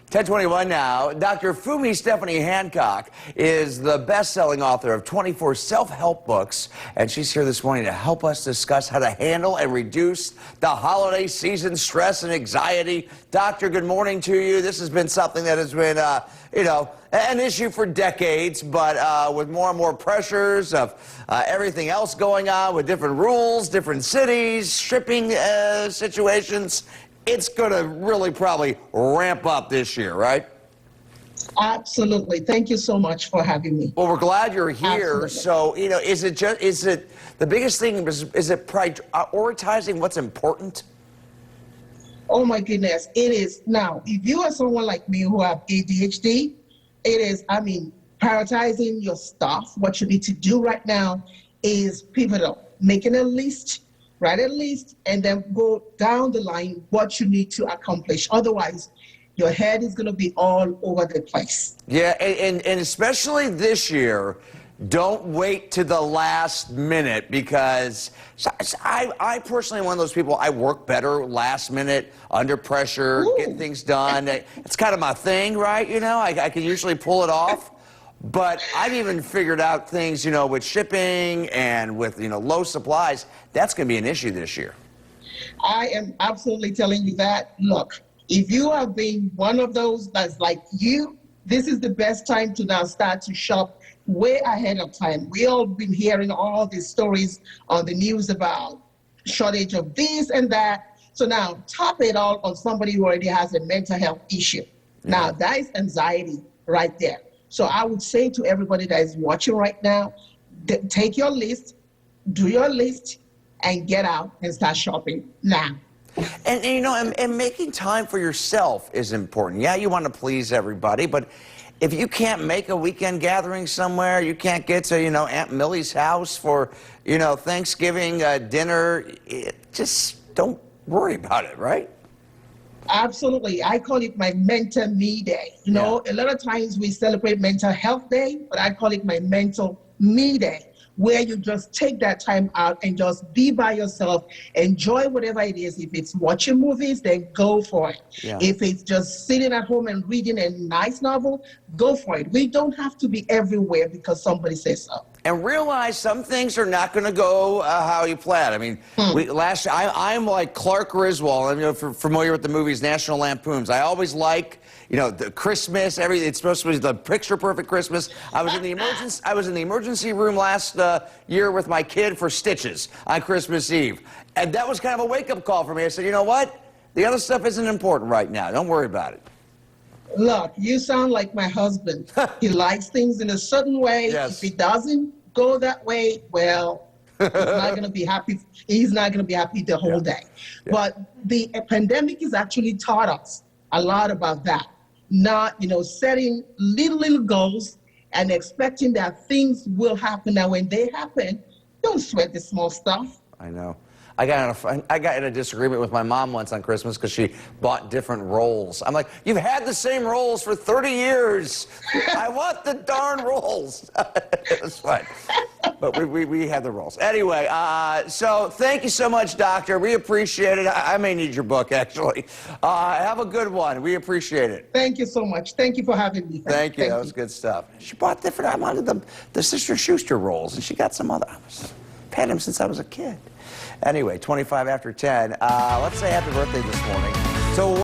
10:21 now. Dr. Fumi Stephanie Hancock is the best-selling author of 24 self-help books, and she's here this morning to help us discuss how to handle and reduce the holiday season stress and anxiety. Doctor, good morning to you. This has been something that has been, an issue for decades, but with more and more pressures of everything else going on with different rules, different cities, shipping situations, it's going to really probably ramp up this year, right? Absolutely. Thank you so much for having me. Well, we're glad you're here. Absolutely. So, is it the biggest thing, is it prioritizing what's important? Oh my goodness, it is. Now, if you are someone like me who have ADHD, it is, prioritizing your stuff, what you need to do right now is pivotal. Making a list, write a list, and then go down the line what you need to accomplish. Otherwise, your head is going to be all over the place. Yeah, and especially this year, don't wait to the last minute, because I personally am one of those people, I work better last minute, under pressure, get things done. It's kind of my thing, right? I can usually pull it off. But I've even figured out things, with shipping and with, low supplies. That's going to be an issue this year. I am absolutely telling you that. Look, if you have been one of those that's like you, this is the best time to now start to shop way ahead of time. We all been hearing all these stories on the news about shortage of this and that. So now top it all on somebody who already has a mental health issue. Yeah. Now that is anxiety right there. So I would say to everybody that is watching right now, take your list, do your list, and get out and start shopping now. And making time for yourself is important. Yeah, you want to please everybody, but if you can't make a weekend gathering somewhere, you can't get to, Aunt Millie's house for, Thanksgiving dinner, just don't worry about it, right? Absolutely. I call it my mental me day. A lot of times we celebrate mental health day, but I call it my mental me day, where you just take that time out and just be by yourself, enjoy whatever it is. If it's watching movies, then go for it. Yeah. If it's just sitting at home and reading a nice novel, go for it. We don't have to be everywhere because somebody says so. And realize some things are not going to go how you planned. I'm like Clark Griswold. I'm familiar with the movies National Lampoons. I always like, the Christmas, everything. It's supposed to be the picture-perfect Christmas. I was in the emergency room last year with my kid for stitches on Christmas Eve, and that was kind of a wake-up call for me. I said, you know what? The other stuff isn't important right now. Don't worry about it. Look, you sound like my husband. He likes things in a certain way. Yes. If he doesn't go that way, well, he's not going to be happy. He's not going to be happy the whole day. Yeah. But the pandemic has actually taught us a lot about that. Not, setting little goals and expecting that things will happen. Now, when they happen, don't sweat the small stuff. I know. I got in a disagreement with my mom once on Christmas because she bought different rolls. I'm like, you've had the same rolls for 30 years. I want the darn rolls. It was fun. But we had the rolls. Anyway, so thank you so much, Doctor. We appreciate it. I may need your book, actually. Have a good one. We appreciate it. Thank you so much. Thank you for having me. Thank you. That was good stuff. She bought different. I wanted the Sister Schuster rolls, and she got some other. I've had them since I was a kid. Anyway, 25 after 10. Let's say happy birthday this morning. So.